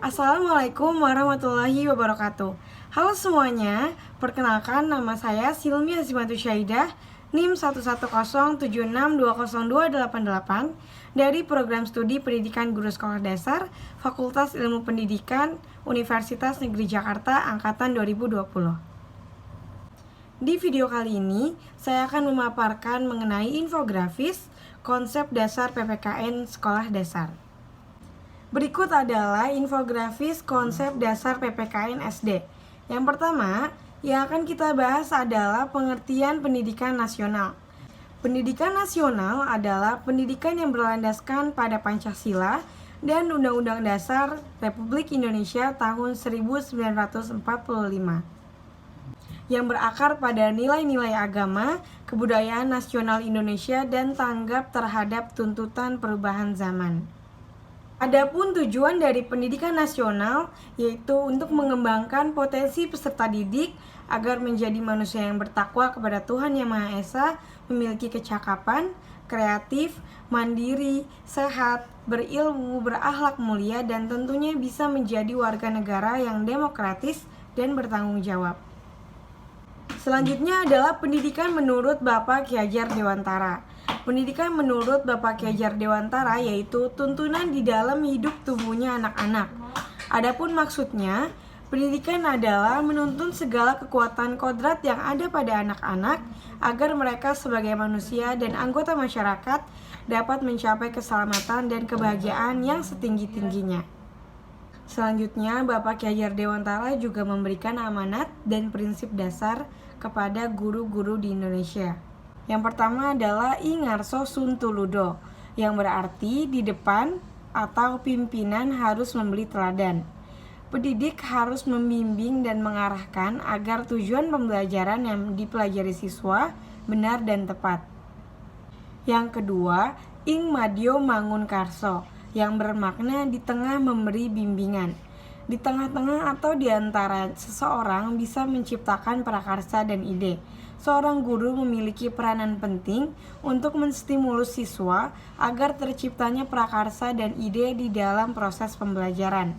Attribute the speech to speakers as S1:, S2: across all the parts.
S1: Assalamualaikum warahmatullahi wabarakatuh. Halo semuanya, perkenalkan nama saya Silmi Azimatu Syaidah, NIM 11076202888 dari Program Studi Pendidikan Guru Sekolah Dasar, Fakultas Ilmu Pendidikan, Universitas Negeri Jakarta Angkatan 2020. Di video kali ini, saya akan memaparkan mengenai infografis konsep dasar PPKN Sekolah Dasar. Berikut adalah infografis konsep dasar PPKN SD. Yang pertama, yang akan kita bahas adalah pengertian pendidikan nasional. Pendidikan nasional adalah pendidikan yang berlandaskan pada Pancasila dan Undang-Undang Dasar Republik Indonesia tahun 1945, yang berakar pada nilai-nilai agama, kebudayaan nasional Indonesia, dan tanggap terhadap tuntutan perubahan zaman. Adapun tujuan dari pendidikan nasional yaitu untuk mengembangkan potensi peserta didik agar menjadi manusia yang bertakwa kepada Tuhan Yang Maha Esa, memiliki kecakapan, kreatif, mandiri, sehat, berilmu, berakhlak mulia, dan tentunya bisa menjadi warga negara yang demokratis dan bertanggung jawab. Selanjutnya adalah pendidikan menurut Bapak Ki Hajar Dewantara. Pendidikan menurut Bapak Ki Hajar Dewantara yaitu tuntunan di dalam hidup tumbuhnya anak-anak. Adapun maksudnya, pendidikan adalah menuntun segala kekuatan kodrat yang ada pada anak-anak agar mereka sebagai manusia dan anggota masyarakat dapat mencapai keselamatan dan kebahagiaan yang setinggi-tingginya. Selanjutnya, Bapak Ki Hajar Dewantara juga memberikan amanat dan prinsip dasar kepada guru-guru di Indonesia. Yang pertama adalah I Ngarso Suntuludo, yang berarti di depan atau pimpinan harus memberi teladan. Pendidik harus membimbing dan mengarahkan agar tujuan pembelajaran yang dipelajari siswa benar dan tepat. Yang kedua, Ing Madyo Mangun Karso, yang bermakna di tengah memberi bimbingan. Di tengah-tengah atau di antara seseorang bisa menciptakan prakarsa dan ide. Seorang guru memiliki peranan penting untuk menstimulus siswa agar terciptanya prakarsa dan ide di dalam proses pembelajaran.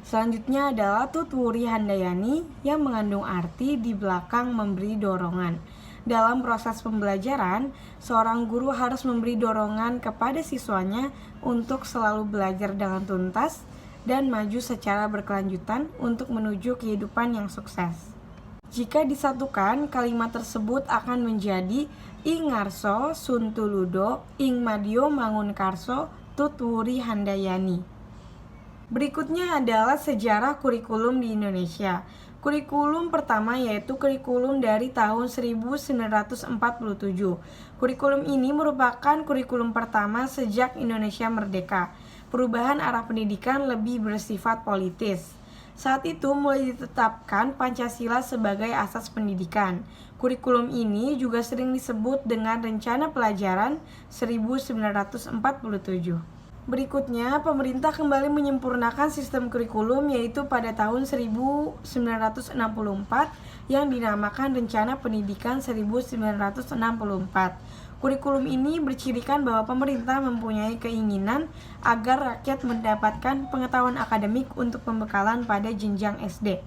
S1: Selanjutnya adalah Tutwuri Handayani, yang mengandung arti di belakang memberi dorongan. Dalam proses pembelajaran, seorang guru harus memberi dorongan kepada siswanya untuk selalu belajar dengan tuntas dan maju secara berkelanjutan untuk menuju kehidupan yang sukses. Jika disatukan, kalimat tersebut akan menjadi I Ngarso Suntuludo Ing Madyo Mangun Karso Tutwuri Handayani. Berikutnya adalah sejarah kurikulum di Indonesia. Kurikulum pertama yaitu kurikulum dari tahun 1947. Kurikulum ini merupakan kurikulum pertama sejak Indonesia merdeka. Perubahan arah pendidikan lebih bersifat politis. Saat itu mulai ditetapkan Pancasila sebagai asas pendidikan. Kurikulum ini juga sering disebut dengan Rencana Pelajaran 1947. Berikutnya, pemerintah kembali menyempurnakan sistem kurikulum yaitu pada tahun 1964 yang dinamakan Rencana Pendidikan 1964. Kurikulum ini bercirikan bahwa pemerintah mempunyai keinginan agar rakyat mendapatkan pengetahuan akademik untuk pembekalan pada jenjang SD,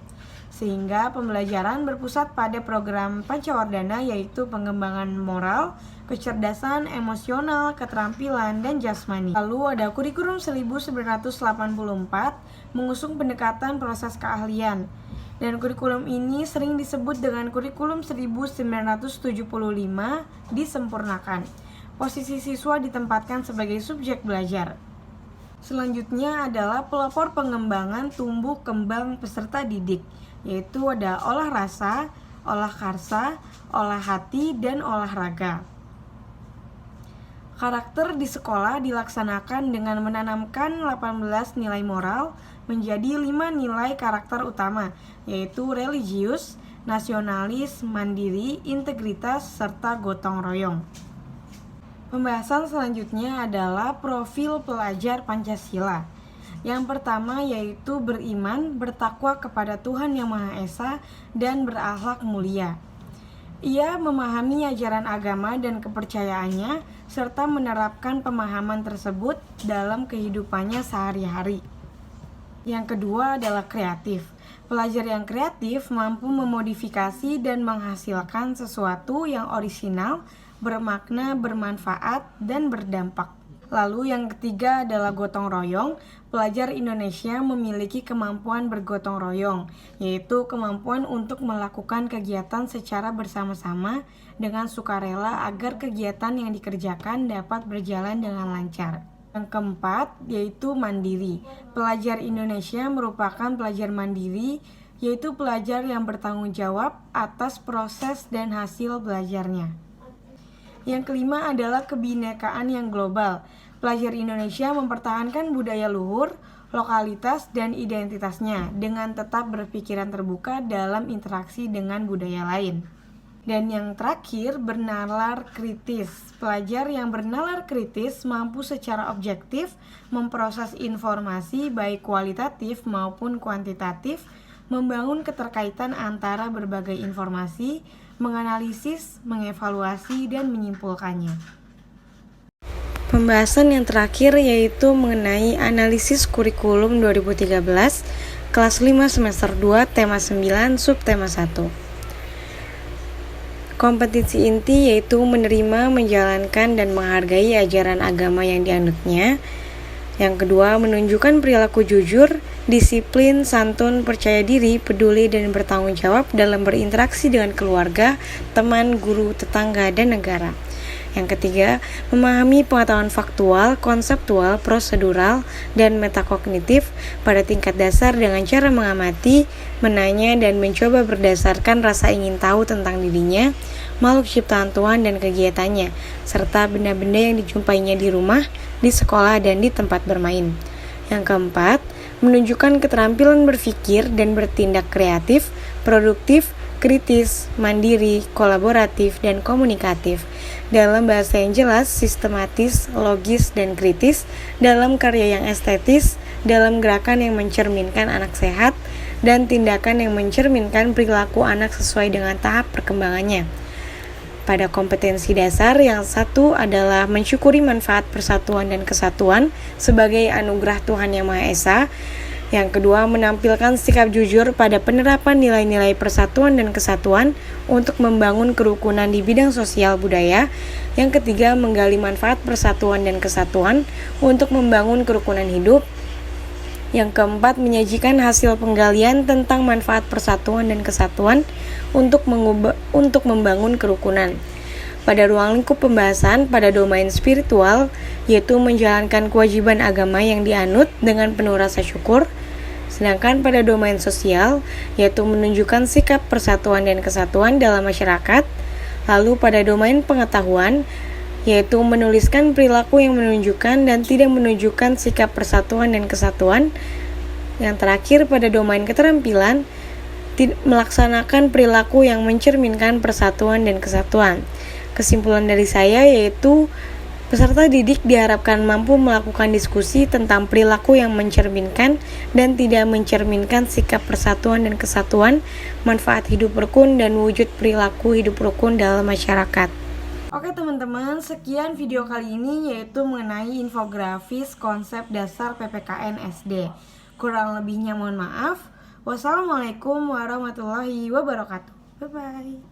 S1: sehingga pembelajaran berpusat pada program Pancawardana yaitu pengembangan moral, kecerdasan emosional, keterampilan, dan jasmani. Lalu ada kurikulum 1984 mengusung pendekatan proses keahlian. Dan kurikulum ini sering disebut dengan kurikulum 1975 disempurnakan. Posisi siswa ditempatkan sebagai subjek belajar. Selanjutnya adalah pelopor pengembangan tumbuh kembang peserta didik, yaitu ada olah rasa, olah karsa, olah hati, dan olahraga. Karakter di sekolah dilaksanakan dengan menanamkan 18 nilai moral menjadi 5 nilai karakter utama, yaitu religius, nasionalis, mandiri, integritas, serta gotong royong. Pembahasan selanjutnya adalah profil pelajar Pancasila. Yang pertama yaitu beriman, bertakwa kepada Tuhan Yang Maha Esa, dan berakhlak mulia. Ia memahami ajaran agama dan kepercayaannya, serta menerapkan pemahaman tersebut dalam kehidupannya sehari-hari. Yang kedua adalah kreatif. Pelajar yang kreatif mampu memodifikasi dan menghasilkan sesuatu yang orisinal, bermakna, bermanfaat, dan berdampak. Lalu yang ketiga adalah gotong royong. Pelajar Indonesia memiliki kemampuan bergotong royong, yaitu kemampuan untuk melakukan kegiatan secara bersama-sama dengan sukarela agar kegiatan yang dikerjakan dapat berjalan dengan lancar. Yang keempat yaitu mandiri. Pelajar Indonesia merupakan pelajar mandiri, yaitu pelajar yang bertanggung jawab atas proses dan hasil belajarnya. Yang kelima adalah kebinekaan yang global. Pelajar Indonesia mempertahankan budaya luhur, lokalitas, dan identitasnya dengan tetap berpikiran terbuka dalam interaksi dengan budaya lain. Dan yang terakhir, bernalar kritis. Pelajar yang bernalar kritis mampu secara objektif memproses informasi baik kualitatif maupun kuantitatif, membangun keterkaitan antara berbagai informasi, menganalisis, mengevaluasi, dan menyimpulkannya. Pembahasan yang terakhir yaitu mengenai analisis kurikulum 2013, kelas 5 semester 2, tema 9, subtema 1. Kompetensi inti yaitu menerima, menjalankan, dan menghargai ajaran agama yang dianutnya. Yang kedua, menunjukkan perilaku jujur, disiplin, santun, percaya diri, peduli, dan bertanggung jawab dalam berinteraksi dengan keluarga, teman, guru, tetangga, dan negara. Yang ketiga, memahami pengetahuan faktual, konseptual, prosedural, dan metakognitif pada tingkat dasar dengan cara mengamati, menanya, dan mencoba berdasarkan rasa ingin tahu tentang dirinya, makhluk ciptaan Tuhan dan kegiatannya, serta benda-benda yang dijumpainya di rumah, di sekolah, dan di tempat bermain. Yang keempat, menunjukkan keterampilan berpikir dan bertindak kreatif, produktif, kritis, mandiri, kolaboratif, dan komunikatif dalam bahasa yang jelas, sistematis, logis, dan kritis, dalam karya yang estetis, dalam gerakan yang mencerminkan anak sehat, dan tindakan yang mencerminkan perilaku anak sesuai dengan tahap perkembangannya. Pada kompetensi dasar, yang satu adalah mensyukuri manfaat persatuan dan kesatuan sebagai anugerah Tuhan Yang Maha Esa. Yang kedua, menampilkan sikap jujur pada penerapan nilai-nilai persatuan dan kesatuan untuk membangun kerukunan di bidang sosial budaya. Yang ketiga, menggali manfaat persatuan dan kesatuan untuk membangun kerukunan hidup. Yang keempat, menyajikan hasil penggalian tentang manfaat persatuan dan kesatuan untuk membangun kerukunan. Pada ruang lingkup pembahasan pada domain spiritual, yaitu menjalankan kewajiban agama yang dianut dengan penuh rasa syukur. Sedangkan pada domain sosial, yaitu menunjukkan sikap persatuan dan kesatuan dalam masyarakat. Lalu pada domain pengetahuan, yaitu menuliskan perilaku yang menunjukkan dan tidak menunjukkan sikap persatuan dan kesatuan. Yang terakhir pada domain keterampilan, melaksanakan perilaku yang mencerminkan persatuan dan kesatuan. Kesimpulan dari saya yaitu peserta didik diharapkan mampu melakukan diskusi tentang perilaku yang mencerminkan dan tidak mencerminkan sikap persatuan dan kesatuan, manfaat hidup rukun, dan wujud perilaku hidup rukun dalam masyarakat. Oke teman-teman, sekian video kali ini yaitu mengenai infografis konsep dasar PPKN SD. Kurang lebihnya mohon maaf. Wassalamualaikum warahmatullahi wabarakatuh. Bye-bye.